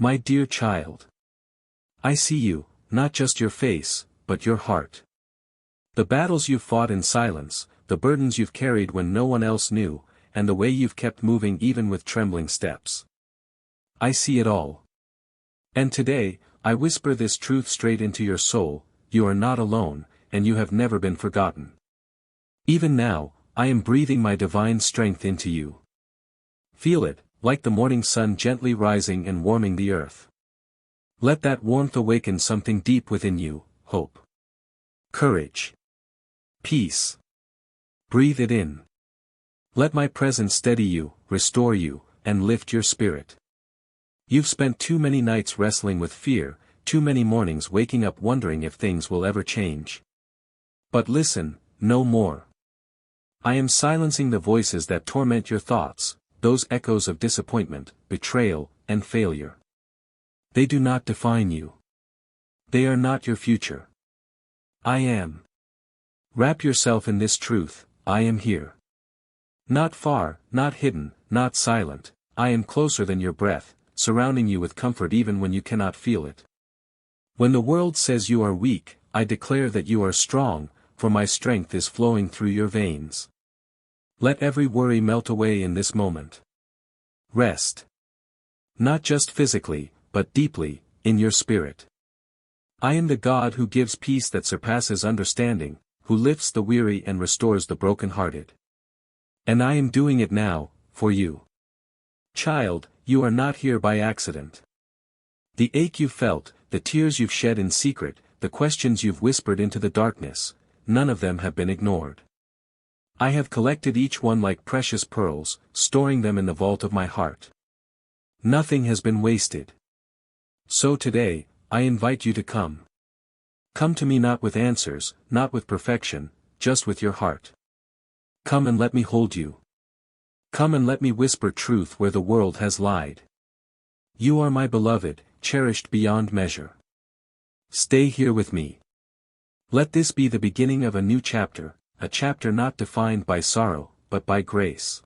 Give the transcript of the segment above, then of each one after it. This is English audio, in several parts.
My dear child. I see you, not just your face, but your heart. The battles you've fought in silence, the burdens you've carried when no one else knew, and the way you've kept moving even with trembling steps. I see it all. And today, I whisper this truth straight into your soul: you are not alone, and you have never been forgotten. Even now, I am breathing my divine strength into you. Feel it, like the morning sun gently rising and warming the earth. Let that warmth awaken something deep within you: hope, courage, peace. Breathe it in. Let my presence steady you, restore you, and lift your spirit. You've spent too many nights wrestling with fear, too many mornings waking up wondering if things will ever change. But listen, no more. I am silencing the voices that torment your thoughts, those echoes of disappointment, betrayal, and failure. They do not define you. They are not your future. I am. Wrap yourself in this truth: I am here. Not far, not hidden, not silent, I am closer than your breath, surrounding you with comfort even when you cannot feel it. When the world says you are weak, I declare that you are strong, for my strength is flowing through your veins. Let every worry melt away in this moment. Rest. Not just physically, but deeply, in your spirit. I am the God who gives peace that surpasses understanding, who lifts the weary and restores the brokenhearted. And I am doing it now, for you. Child, you are not here by accident. The ache you felt, the tears you've shed in secret, the questions you've whispered into the darkness, none of them have been ignored. I have collected each one like precious pearls, storing them in the vault of my heart. Nothing has been wasted. So today, I invite you to come. Come to me not with answers, not with perfection, just with your heart. Come and let me hold you. Come and let me whisper truth where the world has lied. You are my beloved, cherished beyond measure. Stay here with me. Let this be the beginning of a new chapter, a chapter not defined by sorrow, but by grace.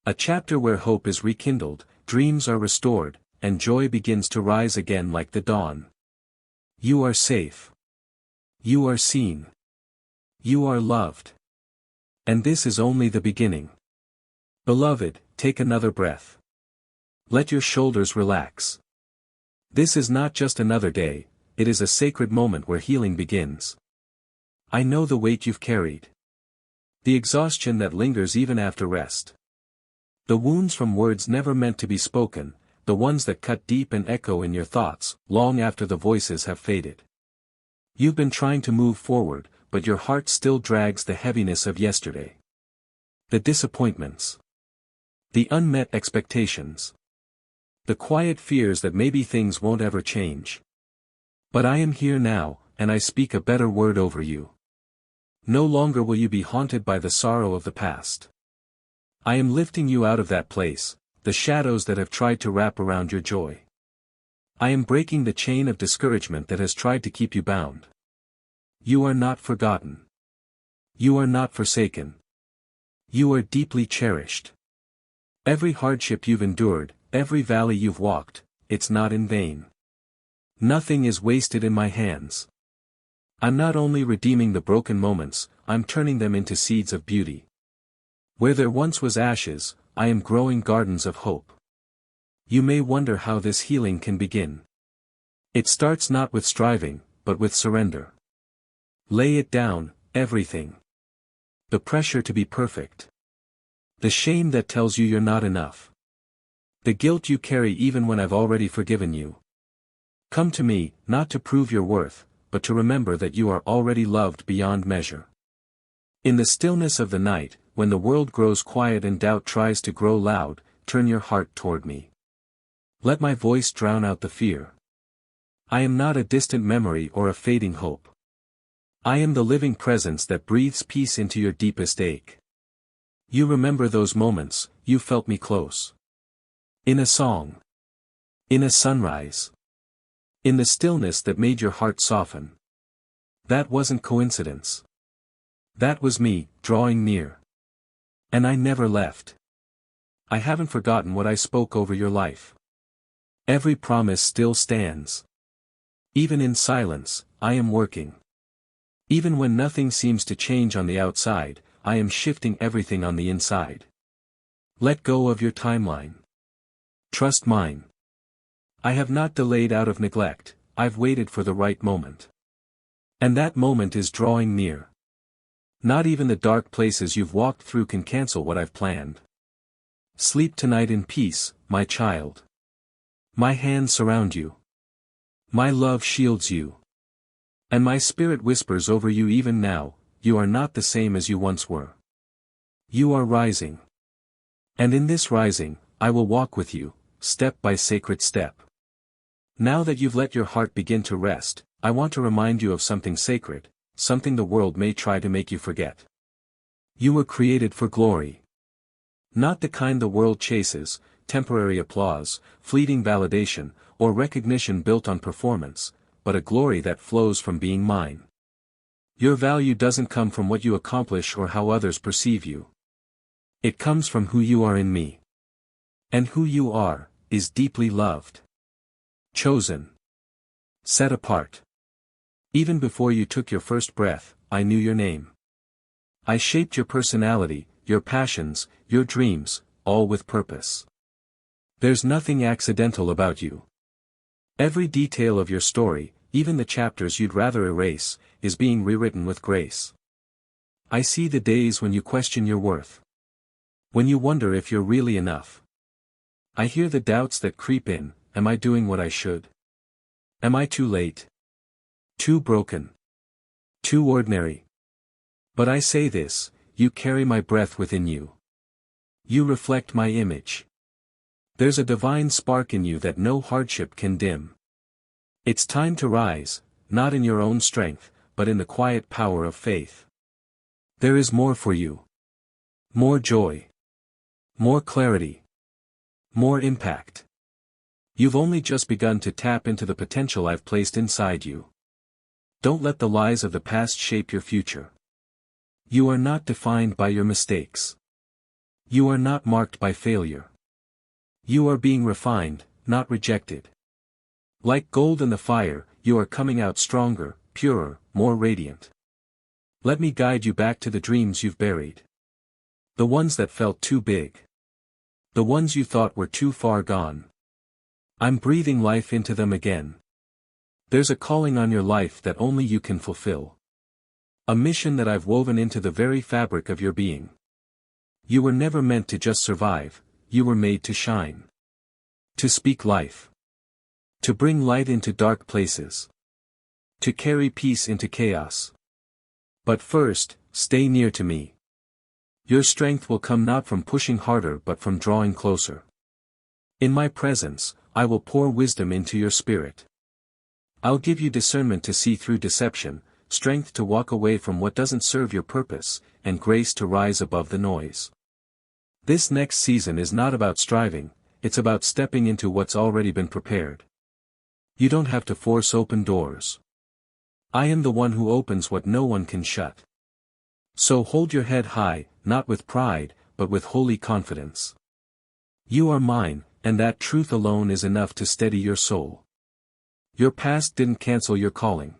A chapter where hope is rekindled, dreams are restored, and joy begins to rise again like the dawn. You are safe. You are seen. You are loved. And this is only the beginning. Beloved, take another breath. Let your shoulders relax. This is not just another day, it is a sacred moment where healing begins. I know the weight you've carried. The exhaustion that lingers even after rest. The wounds from words never meant to be spoken, the ones that cut deep and echo in your thoughts, long after the voices have faded. You've been trying to move forward, but your heart still drags the heaviness of yesterday. The disappointments. The unmet expectations. The quiet fears that maybe things won't ever change. But I am here now, and I speak a better word over you. No longer will you be haunted by the sorrow of the past. I am lifting you out of that place, the shadows that have tried to wrap around your joy. I am breaking the chain of discouragement that has tried to keep you bound. You are not forgotten. You are not forsaken. You are deeply cherished. Every hardship you've endured, every valley you've walked, it's not in vain. Nothing is wasted in my hands. I'm not only redeeming the broken moments, I'm turning them into seeds of beauty. Where there once was ashes, I am growing gardens of hope. You may wonder how this healing can begin. It starts not with striving, but with surrender. Lay it down, everything. The pressure to be perfect. The shame that tells you you're not enough. The guilt you carry even when I've already forgiven you. Come to me, not to prove your worth, but to remember that you are already loved beyond measure. In the stillness of the night, when the world grows quiet and doubt tries to grow loud, turn your heart toward me. Let my voice drown out the fear. I am not a distant memory or a fading hope. I am the living presence that breathes peace into your deepest ache. You remember those moments, you felt me close. In a song. In a sunrise. In the stillness that made your heart soften. That wasn't coincidence. That was me, drawing near. And I never left. I haven't forgotten what I spoke over your life. Every promise still stands. Even in silence, I am working. Even when nothing seems to change on the outside, I am shifting everything on the inside. Let go of your timeline. Trust mine. I have not delayed out of neglect, I've waited for the right moment. And that moment is drawing near. Not even the dark places you've walked through can cancel what I've planned. Sleep tonight in peace, my child. My hands surround you. My love shields you. And my spirit whispers over you even now, you are not the same as you once were. You are rising. And in this rising, I will walk with you, step by sacred step. Now that you've let your heart begin to rest, I want to remind you of something sacred, something the world may try to make you forget. You were created for glory. Not the kind the world chases, temporary applause, fleeting validation, or recognition built on performance, but a glory that flows from being mine. Your value doesn't come from what you accomplish or how others perceive you. It comes from who you are in me. And who you are, is deeply loved. Chosen. Set apart. Even before you took your first breath, I knew your name. I shaped your personality, your passions, your dreams, all with purpose. There's nothing accidental about you. Every detail of your story, even the chapters you'd rather erase, is being rewritten with grace. I see the days when you question your worth. When you wonder if you're really enough. I hear the doubts that creep in, am I doing what I should? Am I too late? Too broken? Too ordinary? But I say this, you carry my breath within you. You reflect my image. There's a divine spark in you that no hardship can dim. It's time to rise, not in your own strength, but in the quiet power of faith. There is more for you. More joy. More clarity. More impact. You've only just begun to tap into the potential I've placed inside you. Don't let the lies of the past shape your future. You are not defined by your mistakes. You are not marked by failure. You are being refined, not rejected. Like gold in the fire, you are coming out stronger, purer, more radiant. Let me guide you back to the dreams you've buried. The ones that felt too big. The ones you thought were too far gone. I'm breathing life into them again. There's a calling on your life that only you can fulfill. A mission that I've woven into the very fabric of your being. You were never meant to just survive, you were made to shine. To speak life. To bring light into dark places. To carry peace into chaos. But first, stay near to me. Your strength will come not from pushing harder but from drawing closer. In my presence, I will pour wisdom into your spirit. I'll give you discernment to see through deception, strength to walk away from what doesn't serve your purpose, and grace to rise above the noise. This next season is not about striving, it's about stepping into what's already been prepared. You don't have to force open doors. I am the one who opens what no one can shut. So hold your head high, not with pride, but with holy confidence. You are mine, and that truth alone is enough to steady your soul. Your past didn't cancel your calling.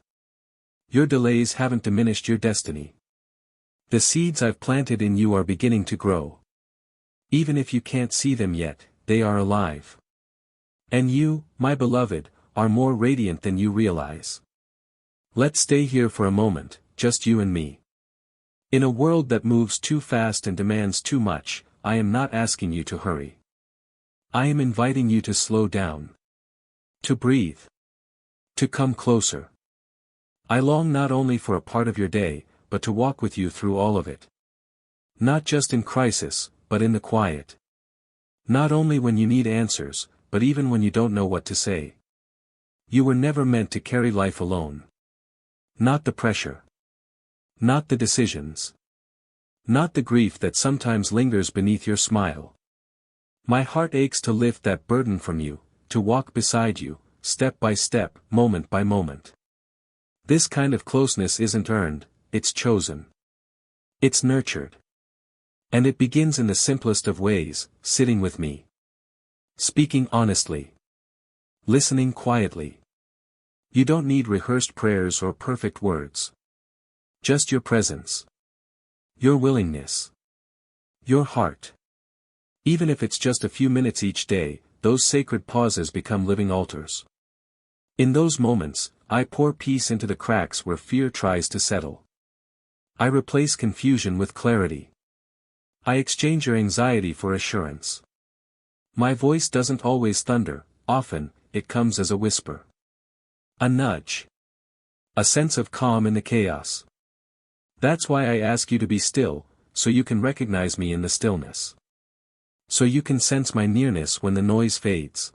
Your delays haven't diminished your destiny. The seeds I've planted in you are beginning to grow. Even if you can't see them yet, they are alive. And you, my beloved, are more radiant than you realize. Let's stay here for a moment, just you and me. In a world that moves too fast and demands too much, I am not asking you to hurry. I am inviting you to slow down. To breathe. To come closer. I long not only for a part of your day, but to walk with you through all of it. Not just in crisis, but in the quiet. Not only when you need answers, but even when you don't know what to say. You were never meant to carry life alone. Not the pressure. Not the decisions. Not the grief that sometimes lingers beneath your smile. My heart aches to lift that burden from you, to walk beside you, step by step, moment by moment. This kind of closeness isn't earned, it's chosen. It's nurtured. And it begins in the simplest of ways, sitting with me. Speaking honestly. Listening quietly. You don't need rehearsed prayers or perfect words. Just your presence. Your willingness. Your heart. Even if it's just a few minutes each day, those sacred pauses become living altars. In those moments, I pour peace into the cracks where fear tries to settle. I replace confusion with clarity. I exchange your anxiety for assurance. My voice doesn't always thunder, often, it comes as a whisper. A nudge. A sense of calm in the chaos. That's why I ask you to be still, so you can recognize me in the stillness. So you can sense my nearness when the noise fades.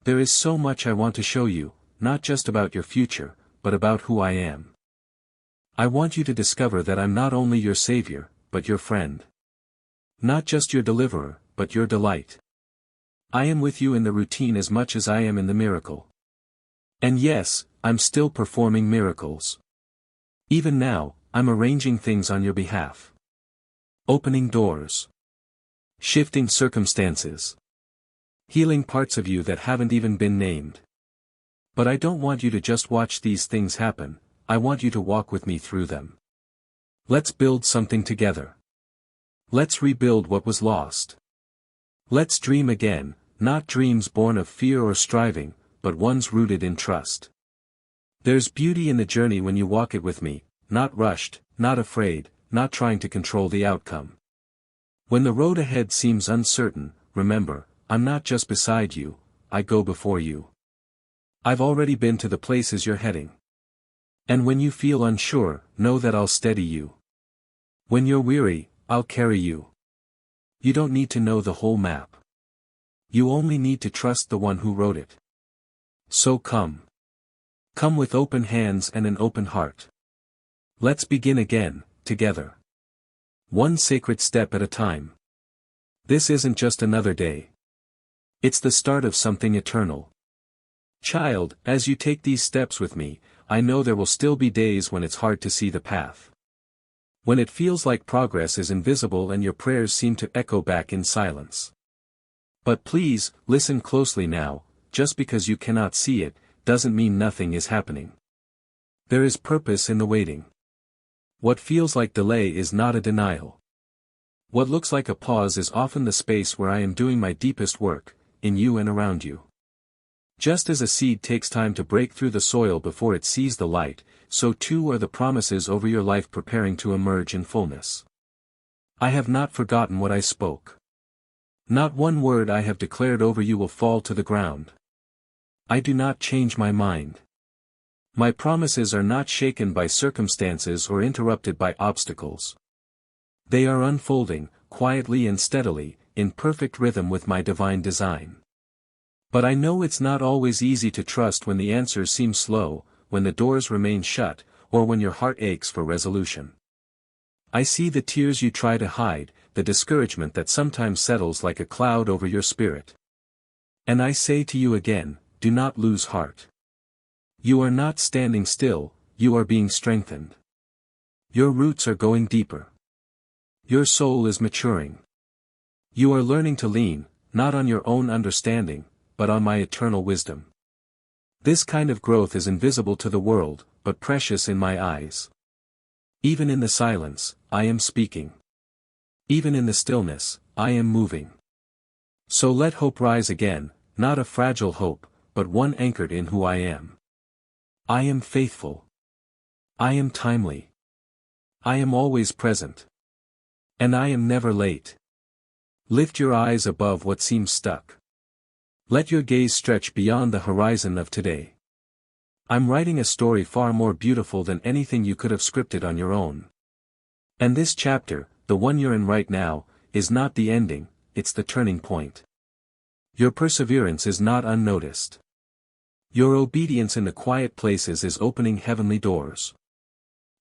There is so much I want to show you, not just about your future, but about who I am. I want you to discover that I'm not only your savior, but your friend. Not just your deliverer, but your delight. I am with you in the routine as much as I am in the miracle. And yes, I'm still performing miracles. Even now, I'm arranging things on your behalf. Opening doors. Shifting circumstances. Healing parts of you that haven't even been named. But I don't want you to just watch these things happen, I want you to walk with me through them. Let's build something together. Let's rebuild what was lost. Let's dream again, not dreams born of fear or striving, but ones rooted in trust. There's beauty in the journey when you walk it with me, not rushed, not afraid, not trying to control the outcome. When the road ahead seems uncertain, remember, I'm not just beside you, I go before you. I've already been to the places you're heading. And when you feel unsure, know that I'll steady you. When you're weary, I'll carry you. You don't need to know the whole map. You only need to trust the one who wrote it. So come. Come with open hands and an open heart. Let's begin again, together. One sacred step at a time. This isn't just another day. It's the start of something eternal. Child, as you take these steps with me, I know there will still be days when it's hard to see the path. When it feels like progress is invisible and your prayers seem to echo back in silence. But please, listen closely now, just because you cannot see it, doesn't mean nothing is happening. There is purpose in the waiting. What feels like delay is not a denial. What looks like a pause is often the space where I am doing my deepest work, in you and around you. Just as a seed takes time to break through the soil before it sees the light, so too are the promises over your life preparing to emerge in fullness. I have not forgotten what I spoke. Not one word I have declared over you will fall to the ground. I do not change my mind. My promises are not shaken by circumstances or interrupted by obstacles. They are unfolding, quietly and steadily, in perfect rhythm with my divine design. But I know it's not always easy to trust when the answers seem slow, when the doors remain shut, or when your heart aches for resolution. I see the tears you try to hide, the discouragement that sometimes settles like a cloud over your spirit. And I say to you again, do not lose heart. You are not standing still, you are being strengthened. Your roots are going deeper. Your soul is maturing. You are learning to lean, not on your own understanding, but on my eternal wisdom. This kind of growth is invisible to the world, but precious in my eyes. Even in the silence, I am speaking. Even in the stillness, I am moving. So let hope rise again, not a fragile hope, but one anchored in who I am. I am faithful. I am timely. I am always present. And I am never late. Lift your eyes above what seems stuck. Let your gaze stretch beyond the horizon of today. I'm writing a story far more beautiful than anything you could have scripted on your own. And this chapter, the one you're in right now, is not the ending, it's the turning point. Your perseverance is not unnoticed. Your obedience in the quiet places is opening heavenly doors.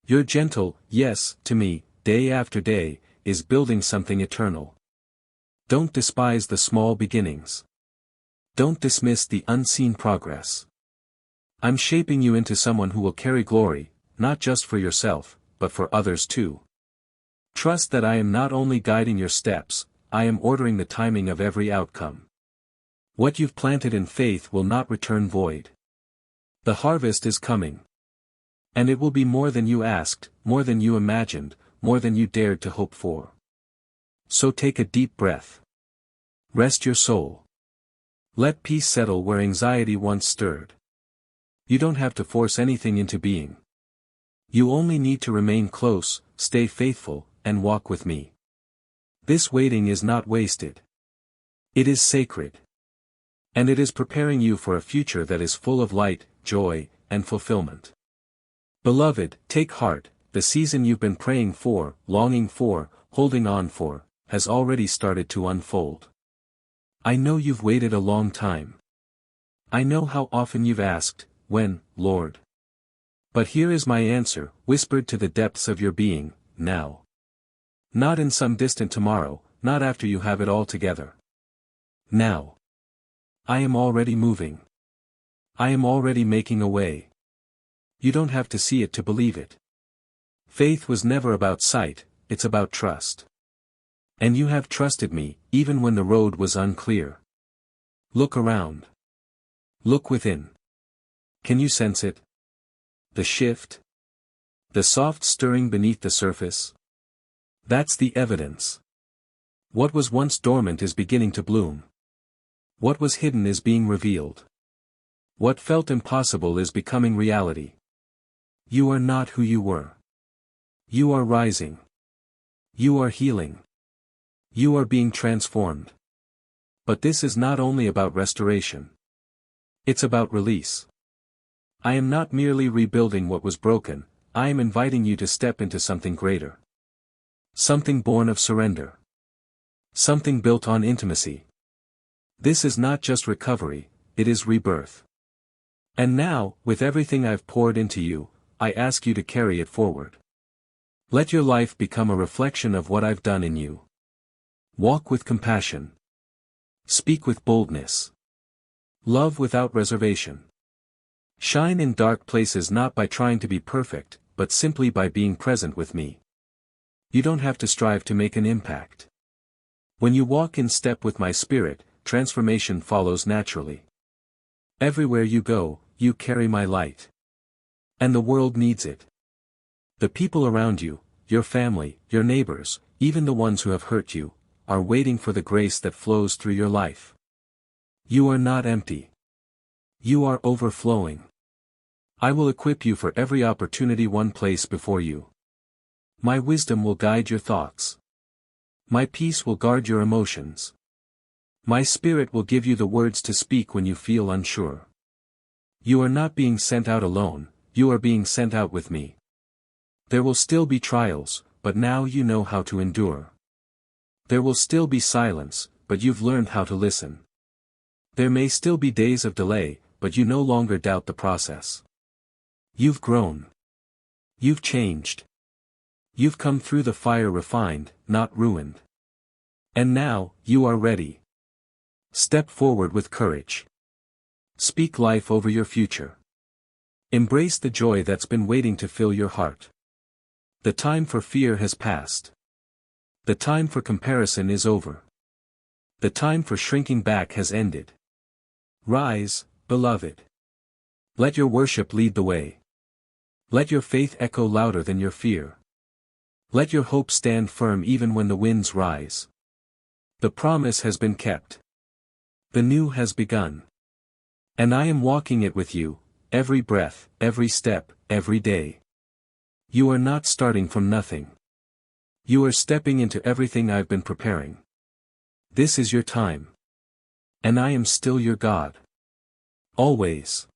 Your gentle, yes, to me, day after day, is building something eternal. Don't despise the small beginnings. Don't dismiss the unseen progress. I'm shaping you into someone who will carry glory, not just for yourself, but for others too. Trust that I am not only guiding your steps, I am ordering the timing of every outcome. What you've planted in faith will not return void. The harvest is coming. And it will be more than you asked, more than you imagined, more than you dared to hope for. So take a deep breath. Rest your soul. Let peace settle where anxiety once stirred. You don't have to force anything into being. You only need to remain close, stay faithful, and walk with me. This waiting is not wasted. It is sacred. And it is preparing you for a future that is full of light, joy, and fulfillment. Beloved, take heart, the season you've been praying for, longing for, holding on for, has already started to unfold. I know you've waited a long time. I know how often you've asked, when, Lord? But here is my answer, whispered to the depths of your being, now. Not in some distant tomorrow, not after you have it all together. Now. I am already moving. I am already making a way. You don't have to see it to believe it. Faith was never about sight, it's about trust. And you have trusted me, even when the road was unclear. Look around. Look within. Can you sense it? The shift? The soft stirring beneath the surface? That's the evidence. What was once dormant is beginning to bloom. What was hidden is being revealed. What felt impossible is becoming reality. You are not who you were. You are rising. You are healing. You are being transformed. But this is not only about restoration. It's about release. I am not merely rebuilding what was broken, I am inviting you to step into something greater. Something born of surrender. Something built on intimacy. This is not just recovery, it is rebirth. And now, with everything I've poured into you, I ask you to carry it forward. Let your life become a reflection of what I've done in you. Walk with compassion. Speak with boldness. Love without reservation. Shine in dark places not by trying to be perfect, but simply by being present with me. You don't have to strive to make an impact. When you walk in step with my spirit, transformation follows naturally. Everywhere you go, you carry my light. And the world needs it. The people around you, your family, your neighbors, even the ones who have hurt you, are waiting for the grace that flows through your life. You are not empty. You are overflowing. I will equip you for every opportunity one place before you. My wisdom will guide your thoughts. My peace will guard your emotions. My spirit will give you the words to speak when you feel unsure. You are not being sent out alone, you are being sent out with me. There will still be trials, but now you know how to endure. There will still be silence, but you've learned how to listen. There may still be days of delay, but you no longer doubt the process. You've grown. You've changed. You've come through the fire refined, not ruined. And now, you are ready. Step forward with courage. Speak life over your future. Embrace the joy that's been waiting to fill your heart. The time for fear has passed. The time for comparison is over. The time for shrinking back has ended. Rise, beloved. Let your worship lead the way. Let your faith echo louder than your fear. Let your hope stand firm even when the winds rise. The promise has been kept. The new has begun. And I am walking it with you, every breath, every step, every day. You are not starting from nothing. You are stepping into everything I've been preparing. This is your time. And I am still your God. Always.